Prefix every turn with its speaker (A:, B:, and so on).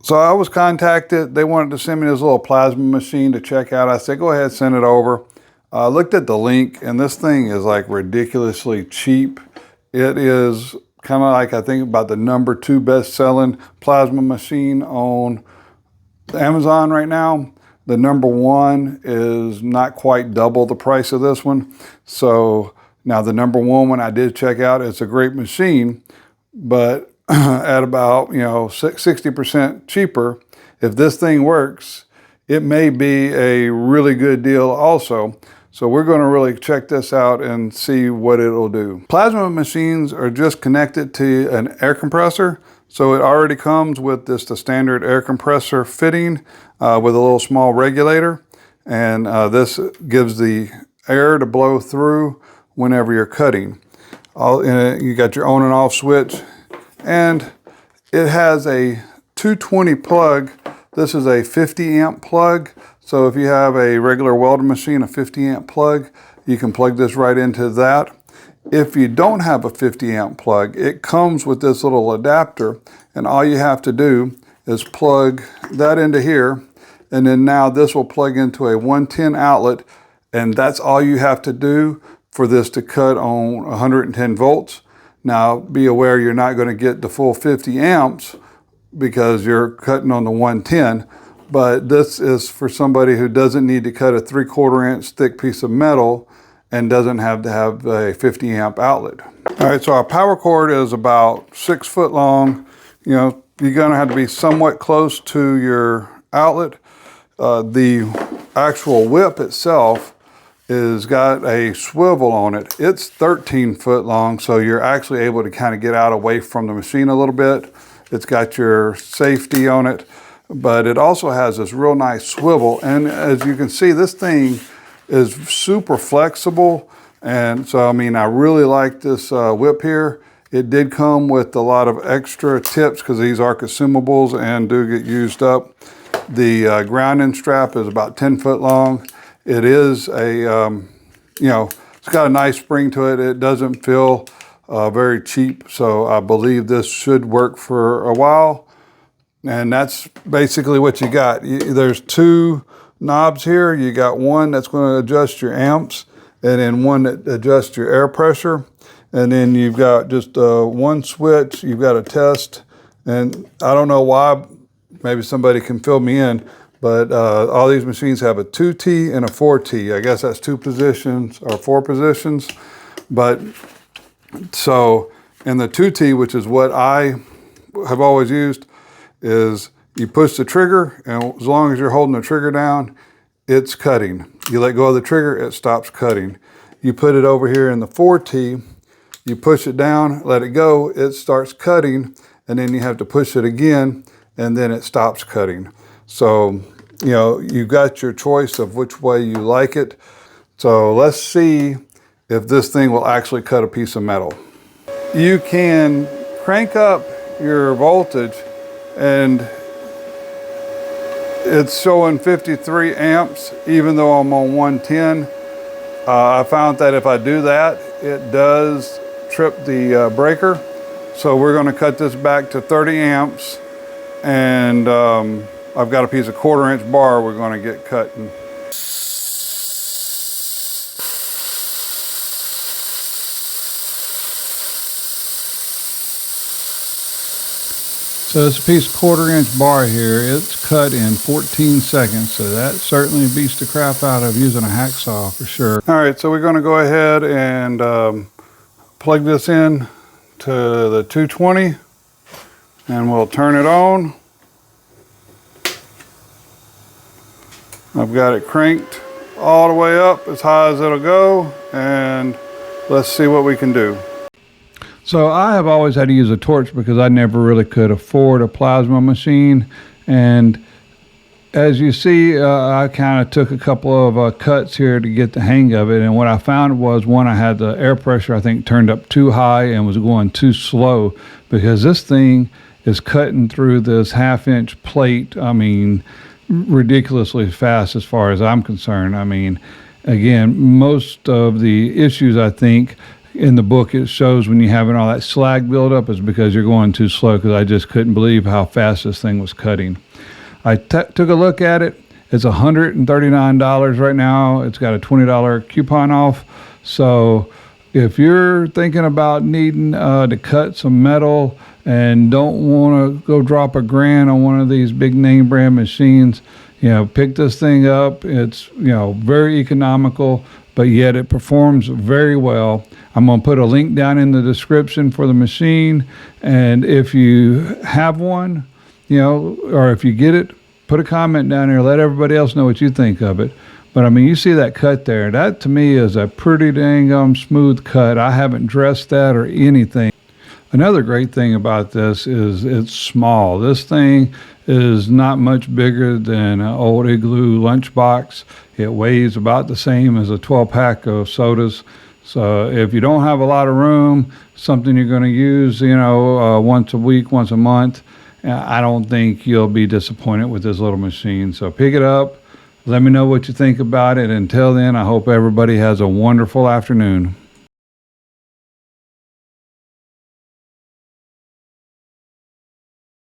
A: So I was contacted. They wanted to send me this little plasma machine to check out. I said, go ahead, send it over. I looked at the link, and this thing is like ridiculously cheap. It is kind of like, I think, about the #2 best-selling plasma machine on Amazon right now. The #1 is not quite double the price of this one. So now the #1 one I did check out. It's a great machine, but at about 60% cheaper. If this thing works, it may be a really good deal also. So we're going to really check this out and see what it'll do. Plasma machines are just connected to an air compressor. So it already comes with the standard air compressor fitting with a little small regulator. And this gives the air to blow through whenever you're cutting. You got your on and off switch. And it has a 220 plug. This is a 50 amp plug. So if you have a regular welding machine, a 50 amp plug, you can plug this right into that. If you don't have a 50 amp plug, it comes with this little adapter, and all you have to do is plug that into here, and then now this will plug into a 110 outlet, and that's all you have to do for this to cut on 110 volts. Now, be aware you're not going to get the full 50 amps because you're cutting on the 110, but this is for somebody who doesn't need to cut a 3/4 inch thick piece of metal and doesn't have to have a 50 amp outlet. All right, so our power cord is about 6 foot long. You're going to have to be somewhat close to your outlet. The actual whip itself is got a swivel on it. It's 13 foot long, so you're actually able to kind of get out away from the machine a little bit. It's got your safety on it, but it also has this real nice swivel. And as you can see, this thing is super flexible. And so, I mean, I really like this whip here. It did come with a lot of extra tips because these are consumables and do get used up. The grounding strap is about 10 foot long. It is it's got a nice spring to it. It doesn't feel very cheap. So I believe this should work for a while. And that's basically what you got. There's 2 knobs here. You got one that's going to adjust your amps, and then one that adjusts your air pressure. And then you've got just one switch. You've got a test. And I don't know why, maybe somebody can fill me in, but all these machines have a 2T and a 4T. I guess that's 2 positions or 4 positions. But so in the 2T, which is what I have always used, is you push the trigger, and as long as you're holding the trigger down, it's cutting. You let go of the trigger, it stops cutting. You put it over here in the 4T, you push it down, let it go, it starts cutting, and then you have to push it again, and then it stops cutting. So, you got your choice of which way you like it. So let's see if this thing will actually cut a piece of metal. You can crank up your voltage, and it's showing 53 amps, even though I'm on 110. I found that if I do that, it does trip the breaker. So we're going to cut this back to 30 amps, and I've got a piece of 1/4 inch bar we're going to get cutting. So it's a piece of 1/4 inch bar here. It's cut in 14 seconds, so that certainly beats the crap out of using a hacksaw for sure. All right, so we're going to go ahead and plug this in to the 220, and we'll turn it on. I've got it cranked all the way up as high as it'll go, and let's see what we can do. So I have always had to use a torch because I never really could afford a plasma machine. And as you see, I kind of took a couple of cuts here to get the hang of it. And what I found was, one, I had the air pressure, I think, turned up too high and was going too slow, because this thing is cutting through this 1/2 inch plate. I mean, ridiculously fast as far as I'm concerned. I mean, again, most of the issues, I think, in the book it shows when you're having all that slag buildup is because you're going too slow, because I just couldn't believe how fast this thing was cutting. I took a look at it. It's $139 right now. It's got a $20 coupon off. So if you're thinking about needing to cut some metal and don't want to go drop $1,000 on one of these big name brand machines, pick this thing up. It's, very economical, but yet it performs very well. I'm going to put a link down in the description for the machine. And if you have one, or if you get it, put a comment down there. Let everybody else know what you think of it. But I mean, you see that cut there. That to me is a pretty dang smooth cut. I haven't dressed that or anything. Another great thing about this is it's small. This thing is not much bigger than an old Igloo lunchbox. It weighs about the same as a 12-pack of sodas. So if you don't have a lot of room, something you're going to use, once a week, once a month, I don't think you'll be disappointed with this little machine. So pick it up. Let me know what you think about it. Until then, I hope everybody has a wonderful afternoon.